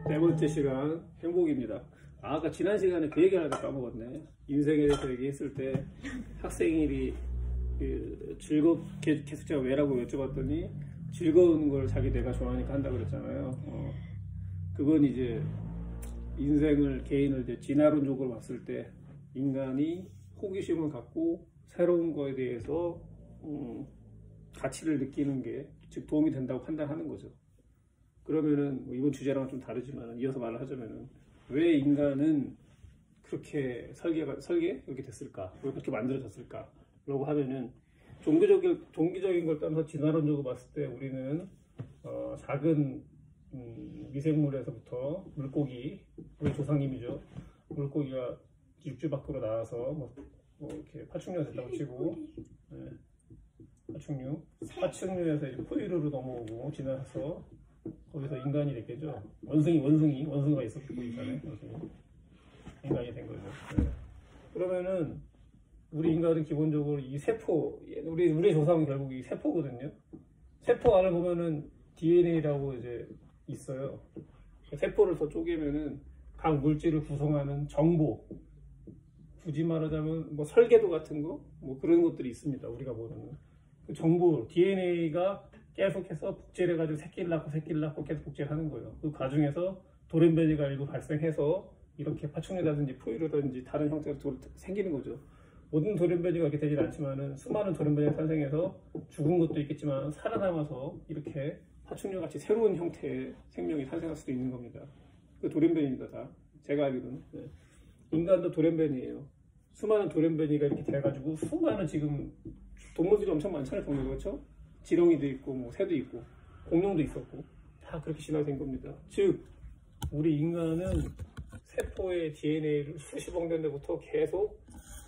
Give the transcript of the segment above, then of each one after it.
네 번째 시간 행복입니다. 아까 지난 시간에 그 얘기를 하다 까먹었네. 인생에 대해서 얘기했을 때 학생일이 즐겁게 계속 제가 왜라고 여쭤봤더니 즐거운 걸 자기 내가 좋아하니까 한다고 그랬잖아요. 그건 이제 인생을 개인을 이제 진화론적으로 봤을 때 인간이 호기심을 갖고 새로운 거에 대해서 가치를 느끼는 게 즉 도움이 된다고 판단하는 거죠. 그러면은 뭐 이번 주제랑은 좀 다르지만 이어서 말을 하자면은 왜 인간은 그렇게 설계 이렇게 됐을까? 왜 그렇게 만들어졌을까? 라고 하면은 종기적인 걸 떠나서 진화론적으로 봤을 때 우리는 작은 미생물에서부터 물고기, 우리 조상님이죠. 물고기가 육지 밖으로 나와서 뭐 이렇게 파충류가 됐다고 치고, 네. 파충류에서 이제 포유류로 넘어오고 지나서 거기서 인간이 됐겠죠. 원숭이가 있었고 있잖아요. 인간이 된 거죠. 네. 그러면은 우리 인간은 기본적으로 이 세포, 우리 조상은 결국 이 세포거든요. 세포 안을 보면은 DNA라고 이제 있어요. 세포를 더 쪼개면은 각 물질을 구성하는 정보, 굳이 말하자면 뭐 설계도 같은 거, 뭐 그런 것들이 있습니다. 우리가 모르는 그 정보, DNA가 계속해서 복제를 해가지고 새끼를 낳고 계속 복제를 하는 거예요. 그 과정에서 돌연변이가 일부 발생해서 이렇게 파충류라든지 포유류라든지 다른 형태로 생기는 거죠. 모든 돌연변이가 그렇게 되진 않지만은 수많은 돌연변이가 탄생해서 죽은 것도 있겠지만 살아남아서 이렇게 파충류 같이 새로운 형태의 생명이 탄생할 수도 있는 겁니다. 그 돌연변이입니다, 다. 제가 알기로는. 네. 인간도 돌연변이에요. 수많은 돌연변이가 이렇게 돼가지고 수많은 지금 동물들이 엄청 많잖아요, 동물. 그렇죠? 지렁이도 있고 뭐 새도 있고 공룡도 있었고 다 그렇게 진화된 겁니다. 즉 우리 인간은 세포의 DNA를 수십억 년 전부터 계속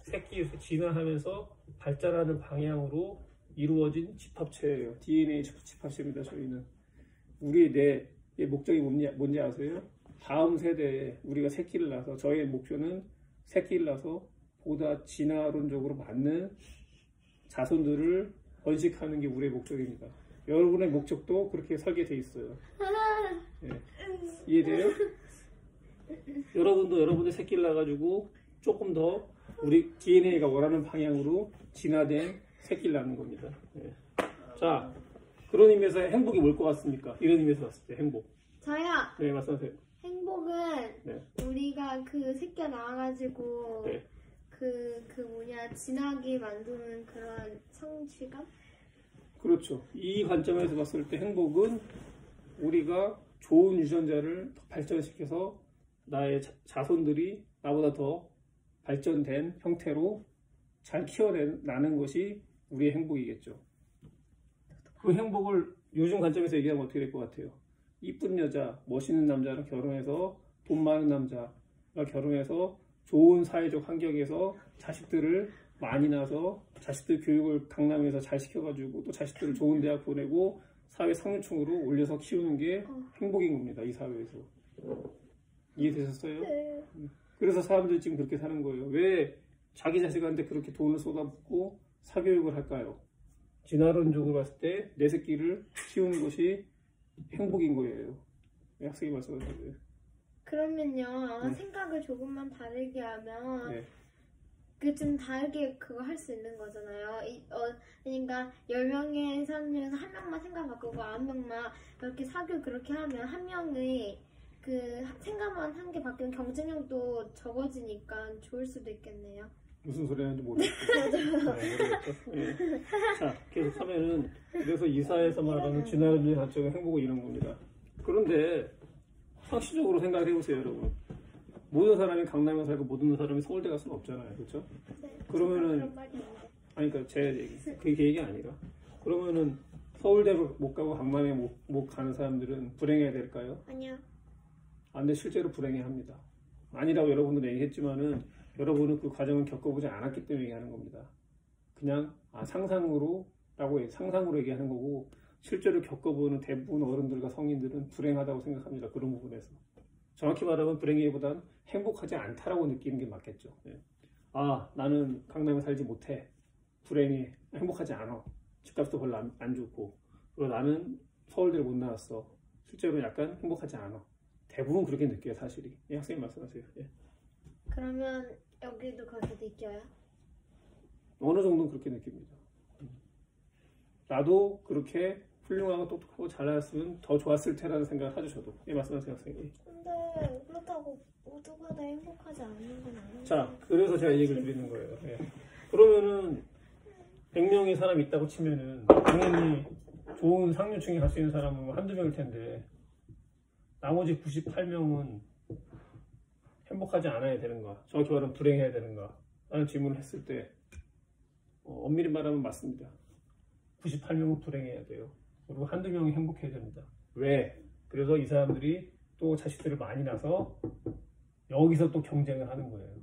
새끼에서 진화하면서 발전하는 방향으로 이루어진 집합체예요. DNA 집합체입니다. 저희는 우리 뇌의 목적이 뭔지 아세요? 다음 세대에 우리가 새끼를 낳아서 저희의 목표는 새끼를 낳아서 보다 진화론적으로 맞는 자손들을 번식하는 게 우리의 목적입니다. 여러분의 목적도 그렇게 설계되어 있어요. 네. 이해돼요? 여러분도 여러분의 새끼를 낳아가지고 조금 더 우리 DNA가 원하는 방향으로 진화된 새끼를 낳는 겁니다. 네. 자, 그런 의미에서 행복이 뭘 것 같습니까? 이런 의미에서 봤을 때 행복. 저요. 네, 말씀하세요. 행복은 네. 우리가 그 새끼가 나와가지고 네. 진하게 만드는 그런 성취감? 그렇죠. 이 관점에서 봤을 때 행복은 우리가 좋은 유전자를 더 발전시켜서 나의 자손들이 나보다 더 발전된 형태로 잘 키워나는 것이 우리의 행복이겠죠. 그 행복을 요즘 관점에서 얘기하면 어떻게 될 것 같아요? 이쁜 여자, 멋있는 남자랑 결혼해서 돈 많은 남자가 결혼해서 좋은 사회적 환경에서 자식들을 많이 낳아서 자식들 교육을 강남에서 잘 시켜가지고 또 자식들을 좋은 대학 보내고 사회 상류층으로 올려서 키우는 게 행복인 겁니다. 이 사회에서. 이해되셨어요? 네. 그래서 사람들이 지금 그렇게 사는 거예요. 왜 자기 자식한테 그렇게 돈을 쏟아붓고 사교육을 할까요? 진화론적으로 봤을 때 내 새끼를 키우는 것이 행복인 거예요. 학생이 말씀하셨어요. 그러면요, 네. 생각을 조금만 다르게 하면 네. 그 좀 다르게 그거 할 수 있는 거잖아요. 그러니까 10명의 사람 중에서 한 명만 생각 바꾸고 9명만 이렇게 사교 그렇게 하면 한 명의 그 생각만 한 게 바뀌면 경쟁력도 적어지니까 좋을 수도 있겠네요. 무슨 소리 하는지 모르겠어요. 네, 모르겠죠. 네. 자, 계속 하면은 그래서 이사에서 말하는 진화론의 관점의 행복은 이런 겁니다. 그런데 상식적으로 생각해 보세요, 여러분. 모든 사람이 강남에 살고 모든 사람이 서울대 갈 수는 없잖아요, 그렇죠? 네, 그러면은 그런 말이 있는데. 아니 그러니까 제 얘기, 그 얘기 아니라 그러면은 서울대 못 가고 강남에 못 가는 사람들은 불행해야 될까요? 아니요. 안 돼, 실제로 불행해 합니다. 아니라고 여러분들 얘기했지만은 여러분은 그 과정을 겪어보지 않았기 때문에 얘기하는 겁니다. 그냥 상상으로 얘기하는 거고 실제로 겪어보는 대부분 어른들과 성인들은 불행하다고 생각합니다. 그런 부분에서. 정확히 말하면 불행이보단 행복하지 않다라고 느끼는 게 맞겠죠. 네. 나는 강남에 살지 못해. 불행해. 행복하지 않아. 집값도 별로 안 좋고, 그리고 나는 서울대를 못 나왔어. 실제로 약간 행복하지 않아. 대부분 그렇게 느껴요, 사실이. 예, 학생님 말씀하세요. 예. 그러면 여기도 그렇게 느껴요? 어느 정도는 그렇게 느낍니다. 나도 그렇게 훌륭하고 똑똑하고 잘 나왔으면 더 좋았을 테라는 생각을 하죠, 저도. 예, 말씀하세요, 학생님. 근데 그렇다고 모두가 다 행복하지 않는 건 아니에요. 자, 그래서 제가 이 얘기를 드리는 거예요. 예. 그러면은 100명의 사람이 있다고 치면은 당연히 좋은 상류층에 갈 수 있는 사람은 한두 명일 텐데 나머지 98명은 행복하지 않아야 되는가? 정확히 말하면 불행해야 되는가? 라는 질문을 했을 때 엄밀히 말하면 맞습니다. 98명은 불행해야 돼요. 그리고 한두 명이 행복해야 됩니다. 왜? 그래서 이 사람들이 또 자식들을 많이 낳아서 여기서 또 경쟁을 하는 거예요.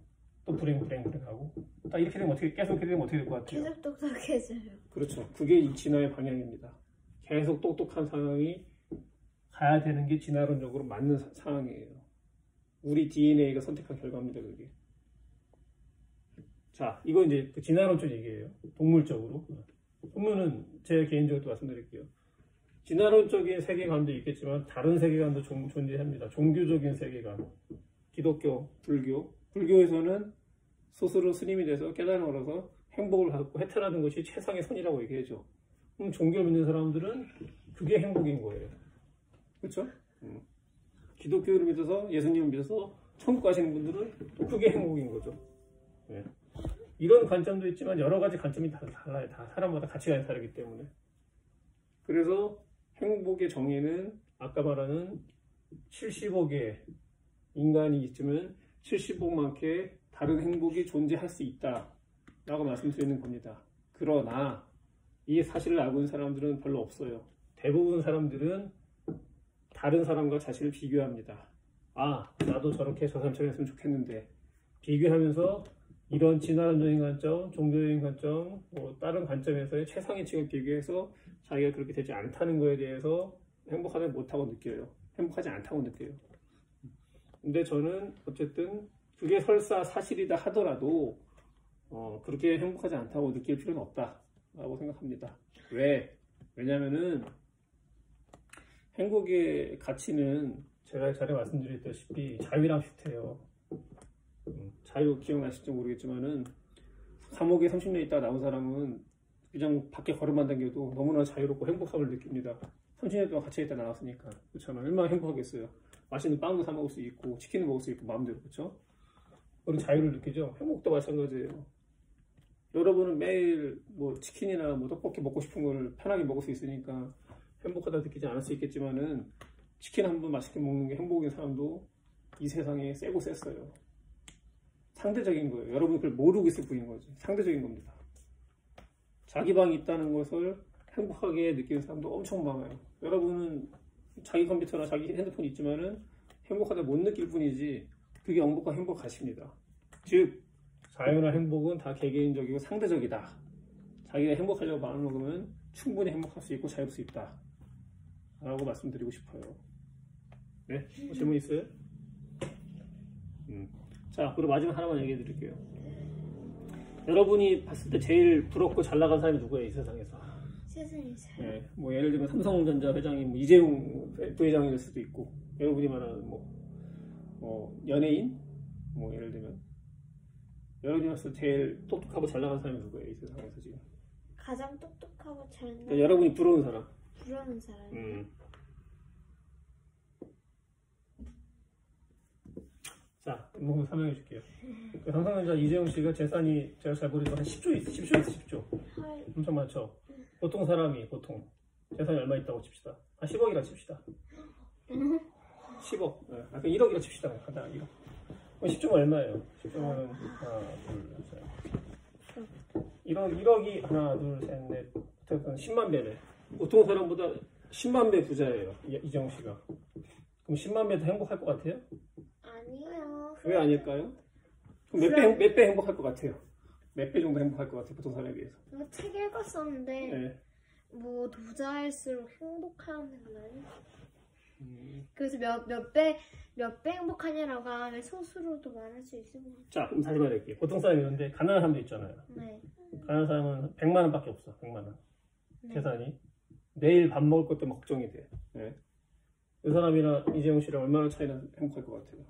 또 불행하고 딱 이렇게 되면 계속 이렇게 되면 어떻게 될 것 같아요? 계속 똑똑해져요. 그렇죠. 그게 이 진화의 방향입니다. 계속 똑똑한 상황이 가야 되는 게 진화론적으로 맞는 상황이에요. 우리 DNA가 선택한 결과입니다, 그게. 자, 이거 이제 그 진화론적 얘기예요. 동물적으로. 그러면은 제 개인적으로 말씀드릴게요. 진화론적인 세계관도 있겠지만 다른 세계관도 존재합니다. 종교적인 세계관. 기독교, 불교. 불교에서는 스스로 스님이 돼서 깨달음을 얻어서 행복을 갖고 해탈하는 것이 최상의 선이라고 얘기하죠. 그럼 종교를 믿는 사람들은 그게 행복인 거예요. 그렇죠? 기독교를 믿어서 예수님을 믿어서 천국 가시는 분들은 또 그게 행복인 거죠. 네. 이런 관점도 있지만 여러 가지 관점이 다 달라요. 다 사람마다 가치관이 다르기 때문에. 그래서 행복의 정의는 아까 말하는 70억의 인간이 있으면 70억만큼 다른 행복이 존재할 수 있다 라고 말씀드리는 겁니다. 그러나 이 사실을 알고 있는 사람들은 별로 없어요. 대부분 사람들은 다른 사람과 자신을 비교합니다. 아, 나도 저렇게 저 사람처럼 했으면 좋겠는데 비교하면서 이런 진화론적인 관점, 종교적인 관점, 뭐 다른 관점에서의 최상위층을 비교해서 자기가 그렇게 되지 않다는 거에 대해서 행복하지 못하고 느껴요. 행복하지 않다고 느껴요. 근데 저는 어쨌든 그게 설사 사실이다 하더라도 그렇게 행복하지 않다고 느낄 필요는 없다라고 생각합니다. 왜? 왜냐면은 행복의 가치는 제가 전에 말씀드렸다시피 자유랑 비슷해요. 자유 기억나실지 모르겠지만은 감옥에 30년 있다 나온 사람은 그냥 밖에 걸음만 당겨도 너무나 자유롭고 행복함을 느낍니다. 30년 동안 갇혀 있다 나왔으니까. 그렇잖아요. 얼마나 행복하겠어요. 맛있는 빵도 사 먹을 수 있고 치킨도 먹을 수 있고 마음대로. 그렇죠? 우리 자유를 느끼죠. 행복도 마찬가지예요. 여러분은 매일 뭐 치킨이나 뭐 떡볶이 먹고 싶은 걸 편하게 먹을 수 있으니까 행복하다 느끼지 않을 수 있겠지만은 치킨 한 번 맛있게 먹는 게 행복인 사람도 이 세상에 세고 셌어요. 상대적인 거예요. 여러분이 그걸 모르고 있을 뿐인 거지. 상대적인 겁니다. 자기 방이 있다는 것을 행복하게 느끼는 사람도 엄청 많아요. 여러분은 자기 컴퓨터나 자기 핸드폰이 있지만은 행복하다 못 느낄 뿐이지 그게 행복하십니다. 즉 자유나 행복은 다 개개인적이고 상대적이다. 자기가 행복하려고 마음먹으면 충분히 행복할 수 있고 자유할 수 있다 라고 말씀드리고 싶어요. 네? 질문 있어요? 자, 그리고 마지막 하나만 얘기해 드릴게요. 여러분이 봤을 때 제일 부럽고 잘 나간 사람이 누구예요, 이 세상에서? 세상에서. 네, 뭐 예를 들면 삼성전자 회장이 뭐 이재용 부회장이 될 수도 있고, 여러분이 말하는 뭐 연예인, 뭐 예를 들면 여러분이 봤을 때 제일 똑똑하고 잘 나간 사람이 누구예요, 이 세상에서 지금? 가장 똑똑하고 잘 나간 그러니까 여러분이 부러운 사람. 부러운 사람. 자, 한번 설명해 줄게요. 그 삼성전자 이재용 씨가 재산이 제가 잘 모르지만 한 10조 있어. 10조 있어, 10조. 헐. 엄청 많죠. 보통 사람이 재산이 얼마 있다고 칩시다. 한 10억이라 칩시다. 10억. 네. 아까 1억이라 칩시다. 간단한 1억. 10조면 얼마예요? 10조면 하나, 둘, 셋. 1억이 하나, 둘, 셋, 넷. 어쨌든 10만 배네. 보통 사람보다 10만 배 부자예요. 이재용 씨가. 그럼 10만 배 더 행복할 것 같아요? 아니에요. 왜 아닐까요? 그럼 몇 배 행복할 것 같아요? 몇 배 정도 행복할 것 같아요? 보통 사람에 비해서. 책 읽었었는데 네. 뭐 부자일수록 행복하는 건 아니에요. 그래서 몇 배 행복하냐라고 하면 소수로도 말할 수 있을 것 같아요. 자, 그럼 다시 말할게요. 보통 사람이 있는데 가난한 사람도 있잖아요. 네. 가난한 사람은 100만 원밖에 없어. 100만 원. 네. 계산이. 내일 밥 먹을 것 때문에 걱정이 돼. 예. 이 사람이랑 이재용 씨랑 얼마나 차이나 행복할 것 같아요?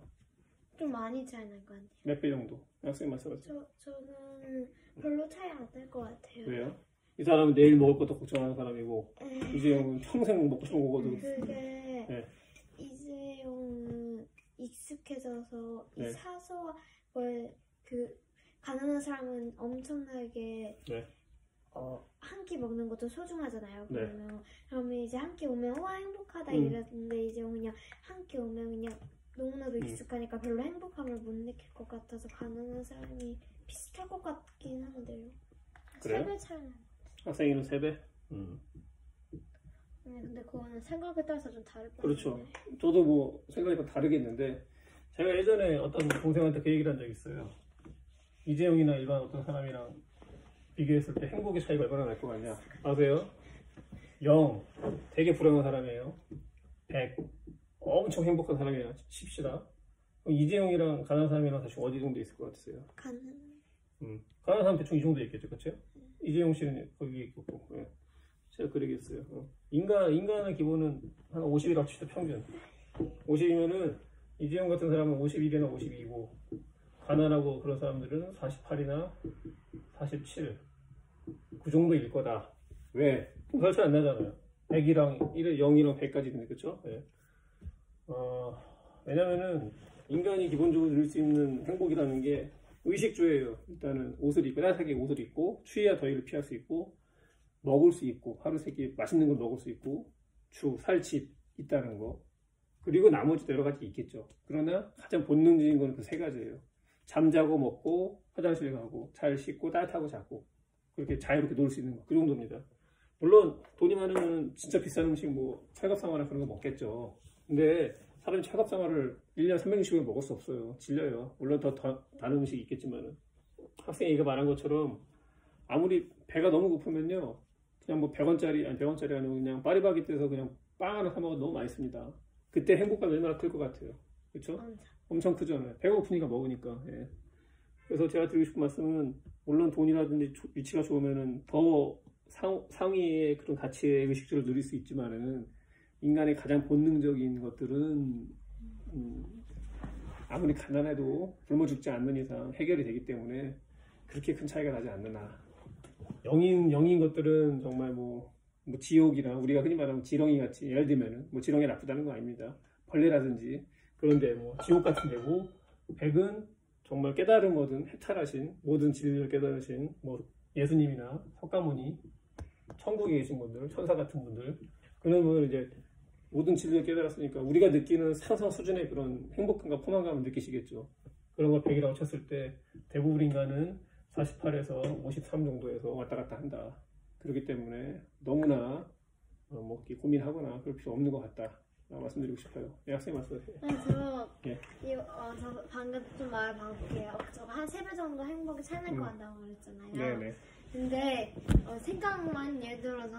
좀 많이 차이 날 것 같아요. 몇 배 정도? 학생님 말씀하세요. 저는 별로 차이 안 날 것 같아요. 왜요? 이 사람은 내일 먹을 것도 걱정하는 사람이고 에, 이재용은 평생 먹고 싶은 거 먹어도 그게 네. 이재용은 익숙해져서 이 네. 사소한 그 가난한 사람은 엄청나게 네. 한 끼 먹는 것도 소중하잖아요. 네. 그러면 이제 한 끼 오면 와 행복하다 음. 이랬는데 이제 그냥 한 끼 오면 그냥 너무나도 익숙하니까 별로 행복함을 못 느낄 것 같아서 가난한 사람이 비슷할 것 같긴 한데요. 그래요? 3배 차이 나요. 학생이는 3배? 근데 그거는 생각에 따라서 좀 다를 것 그렇죠. 같은데. 저도 뭐 생각이 좀 다르겠는데 제가 예전에 어떤 동생한테 그 얘기를 한 적이 있어요. 이재용이나 일반 어떤 사람이랑 비교했을 때 행복의 차이가 얼마나 날 것 같냐. 아세요? 0 되게 불행한 사람이에요. 100 엄청 행복한 사람이야. 칩시다. 그럼 이재용이랑 가난한 사람이랑 대충 어디 정도 있을 것 같으세요? 가난한 사람 대충 이 정도 있겠죠, 그렇죠? 이재용 씨는 거기 있고, 예. 제가 그 얘기했어요. 인간의 기본은 한 50이라고 치죠, 평균. 50이면은 이재용 같은 사람은 51이나 52이고 가난하고 그런 사람들은 48이나 47 그 정도일 거다. 왜? 별 차이 안 나잖아요. 100이랑 0이랑 100까지 있는데, 그쵸? 예. 왜냐면은 인간이 기본적으로 누릴 수 있는 행복이라는 게 의식주예요. 일단은 옷을 입고, 따뜻하게 옷을 입고, 추위와 더위를 피할 수 있고, 먹을 수 있고, 하루 세 끼 맛있는 걸 먹을 수 있고, 살집 있다는 거. 그리고 나머지 여러 가지 있겠죠. 그러나 가장 본능적인 건 그 세 가지예요. 잠자고 먹고, 화장실 가고, 잘 씻고, 따뜻하고 자고. 그렇게 자유롭게 놀 수 있는 거. 그 정도입니다. 물론 돈이 많으면 진짜 비싼 음식 뭐 철갑상어나 그런 거 먹겠죠. 근데 사람이 철갑상어를 1년 360일 먹을 수 없어요. 질려요. 물론 더 다른 음식이 있겠지만은 학생이 얘기가 말한 것처럼 아무리 배가 너무 고프면요 그냥 뭐 100원짜리 아니 100원짜리 아니고 그냥 파리바게뜨에서 그냥 빵 하나 사 먹어도 너무 맛있습니다. 그때 행복감이 얼마나 클 것 같아요. 그렇죠? 엄청 크죠. 배가 고프니까 먹으니까. 예. 그래서 제가 드리고 싶은 말씀은 물론 돈이라든지 위치가 좋으면은 더 상위의 그런 가치의 의식주를 누릴 수 있지만은 인간의 가장 본능적인 것들은 아무리 가난해도 굶어 죽지 않는 이상 해결이 되기 때문에 그렇게 큰 차이가 나지 않느나 영인 것들은 정말 뭐 지옥이나 우리가 흔히 말하는 지렁이 같이 예를 들면은 뭐 지렁이 나쁘다는 거 아닙니다. 벌레라든지 그런데 뭐 지옥 같은 데고 백은 정말 깨달음 얻은 해탈하신 모든 진리를 깨달으신 뭐 예수님이나 석가모니 천국에 계신 분들 천사 같은 분들 그런 분들 이제 모든 진리를 깨달았으니까 우리가 느끼는 상상 수준의 그런 행복감과 포만감을 느끼시겠죠. 그런 걸 100이라고 쳤을 때 대부분 인간은 48에서 53 정도에서 왔다 갔다 한다. 그렇기 때문에 너무나 뭐 이렇게 고민하거나 그럴 필요 없는 것 같다. 말씀드리고 싶어요. 학생 말씀하세요. 저 방금 좀 말 바꿀게요. 저가 한 3배 정도 행복이 차이 날 것 같다고 그랬잖아요. 네네. 근데 생각만 예를 들어서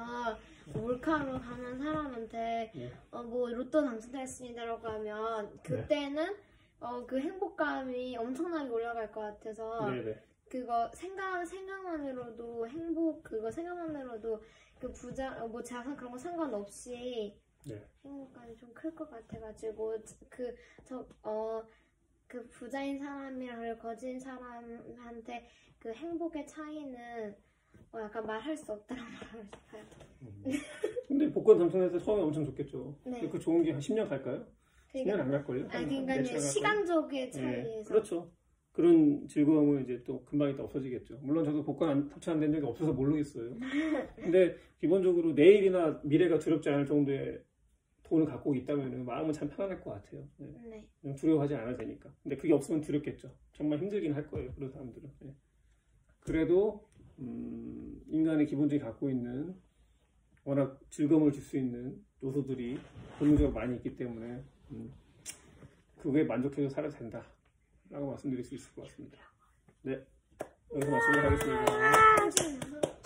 몰카로 가는 사람한테 뭐 로또 당첨됐습니다라고 하면 그때는 그 행복감이 엄청나게 올라갈 것 같아서 네네. 그거 생각만으로도 그거 생각만으로도 그 부자 뭐 자산 그런 거 상관없이 네. 행복감이 좀 클 것 같아가지고 그 부자인 사람이랑 그리고 거지인 사람한테 그 행복의 차이는 약간 말할 수 없다고 말하고 싶어요. 근데 복권 당첨해서 처음에 엄청 좋겠죠. 네. 그 좋은 게 한 10년 갈까요? 10년 안 갈걸요? 그러니까 이제 시간적의 차이에서. 네, 그렇죠. 그런 즐거움은 이제 또 금방 있다 없어지겠죠. 물론 저도 복권 당첨 안 된 적이 없어서 모르겠어요. 근데 기본적으로 내일이나 미래가 두렵지 않을 정도의 돈을 갖고 있다면 마음은 참 편안할 것 같아요. 네. 두려워하지 않아도 되니까. 근데 그게 없으면 두렵겠죠. 정말 힘들긴 할 거예요. 그런 사람들은. 네. 그래도 인간의 기본적인 갖고 있는 워낙 즐거움을 줄 수 있는 요소들이 본능적으로 많이 있기 때문에 그거에 만족해서 살아도 된다 라고 말씀드릴 수 있을 것 같습니다. 네, 여기서 마치도록 하겠습니다.